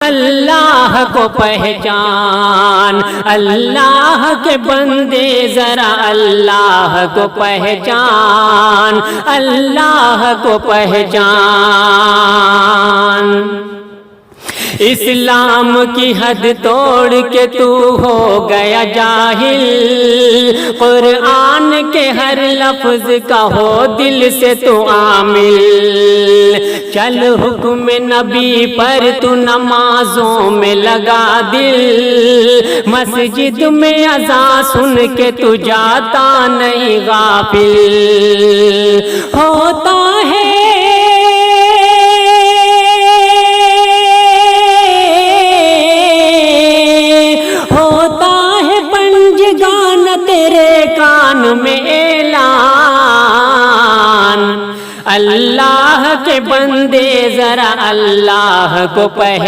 अल्लाह को पहचान। अल्लाह के बंदे जरा अल्लाह को पहचान, अल्लाह को पहचान। इस्लाम की हद तोड़ के तू हो गया जाहिल, कुरान के हर लफ्ज का हो दिल से तू आमिल। चल हुक्म नबी पर तू नमाजों में लगा दिल, मस्जिद में अज़ान सुन के तू जाता नहीं गाफिल। होता है तेरे कान में ऐलान, अल्लाह के बंदे जरा अल्लाह को पहचान।